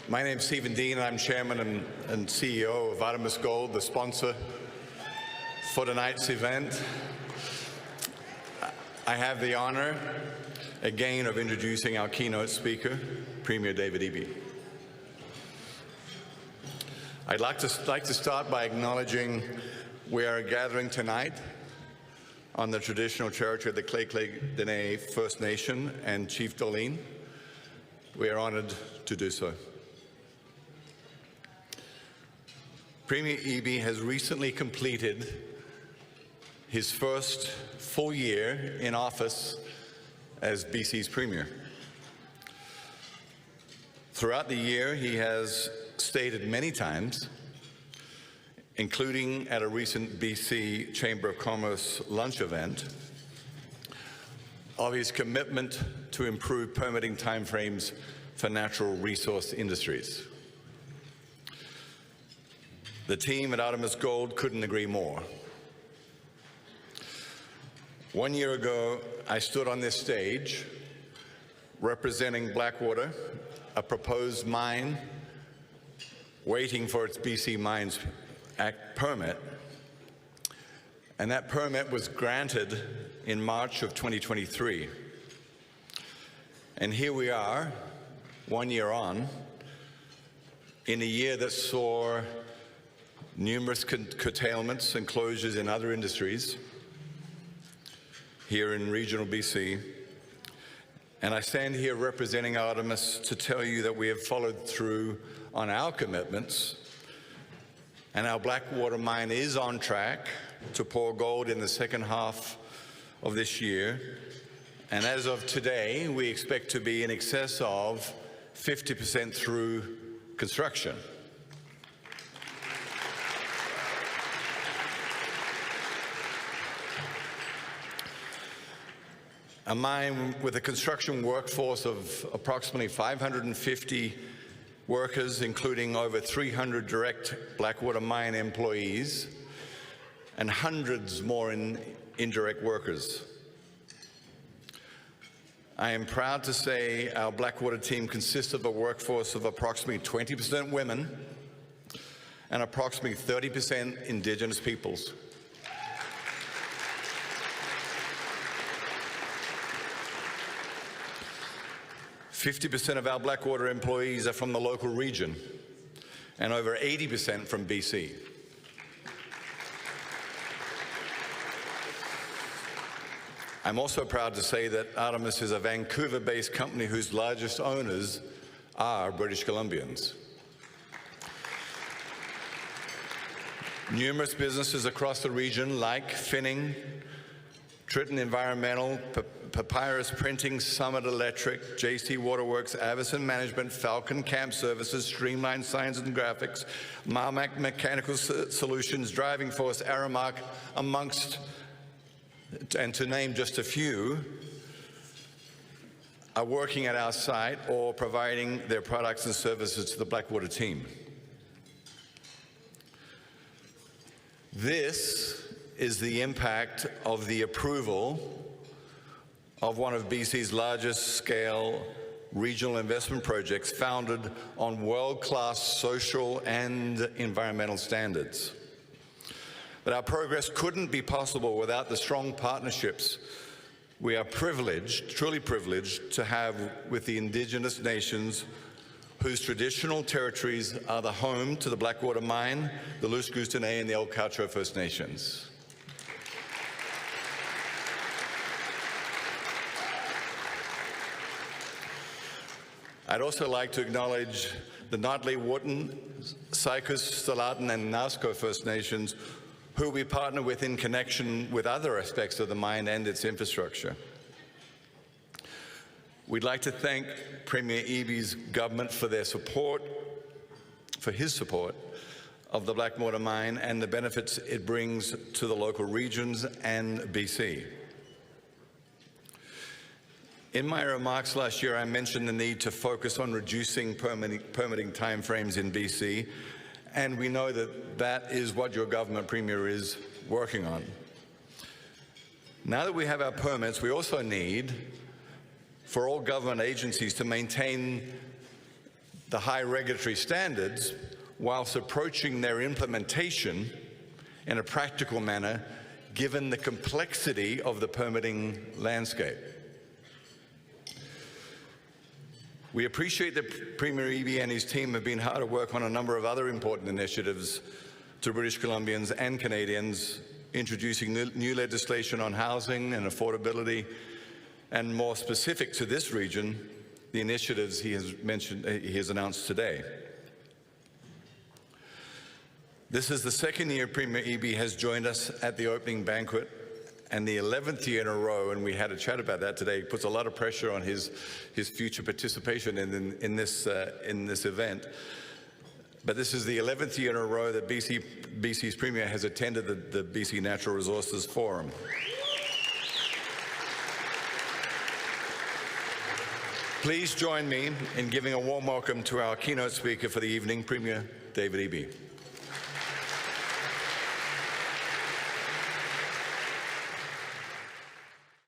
My name's Stephen Dean, and I'm Chairman and CEO of Artemis Gold, the sponsor for tonight's event. I have the honor, again, of introducing our keynote speaker, Premier David Eby. I'd like to start by acknowledging we are gathering tonight on the traditional territory of the Dene First Nation and Chief Dolene. We are honored to do so. Premier Eby has recently completed his first full year in office as BC's Premier. Throughout the year, he has stated many times, including at a recent BC Chamber of Commerce lunch event, of his commitment to improve permitting timeframes for natural resource industries. The team at Artemis Gold couldn't agree more. 1 year ago, I stood on this stage representing Blackwater, a proposed mine waiting for its BC Mines Act permit, and that permit was granted in March of 2023. And here we are, 1 year on, in a year that saw numerous curtailments and closures in other industries here in regional BC. And I stand here representing Artemis to tell you that we have followed through on our commitments, and our Blackwater mine is on track to pour gold in the second half of this year. And as of today, we expect to be in excess of 50% through construction. A mine with a construction workforce of approximately 550 workers, including over 300 direct Blackwater mine employees and hundreds more indirect workers. I am proud to say our Blackwater team consists of a workforce of approximately 20% women and approximately 30% Indigenous peoples. 50% of our Blackwater employees are from the local region, and over 80% from BC. I'm also proud to say that Artemis is a Vancouver-based company whose largest owners are British Columbians. Numerous businesses across the region like Finning, Triton Environmental, Papyrus Printing, Summit Electric, JC Waterworks, Avison Management, Falcon Camp Services, Streamline Science and Graphics, Marmac Mechanical Solutions, Driving Force, Aramark, amongst, and to name just a few, are working at our site or providing their products and services to the Blackwater team. This is the impact of the approval of one of BC's largest scale regional investment projects founded on world-class social and environmental standards. But our progress couldn't be possible without the strong partnerships we are privileged, truly privileged, to have with the Indigenous nations whose traditional territories are the home to the Blackwater Mine, the Loose Goose Dene, and the El Cacho First Nations. I'd also like to acknowledge the Notley, Wootton, Sykus, Salatin, and Nasco First Nations, who we partner with in connection with other aspects of the mine and its infrastructure. We'd like to thank Premier Eby's government for their support, for his support of the Blackwater mine and the benefits it brings to the local regions and BC. In my remarks last year, I mentioned the need to focus on reducing permitting timeframes in BC, and we know that that is what your government, Premier, is working on. Now that we have our permits, we also need for all government agencies to maintain the high regulatory standards whilst approaching their implementation in a practical manner, given the complexity of the permitting landscape. We appreciate that Premier Eby and his team have been hard at work on a number of other important initiatives to British Columbians and Canadians, introducing new legislation on housing and affordability, and more specific to this region, the initiatives he has announced today. This is the second year Premier Eby has joined us at the opening banquet, and the 11th year in a row, and we had a chat about that today. It puts a lot of pressure on his future participation in this event. But this is the 11th year in a row that BC's Premier has attended the BC Natural Resources Forum. Please join me in giving a warm welcome to our keynote speaker for the evening, Premier David Eby.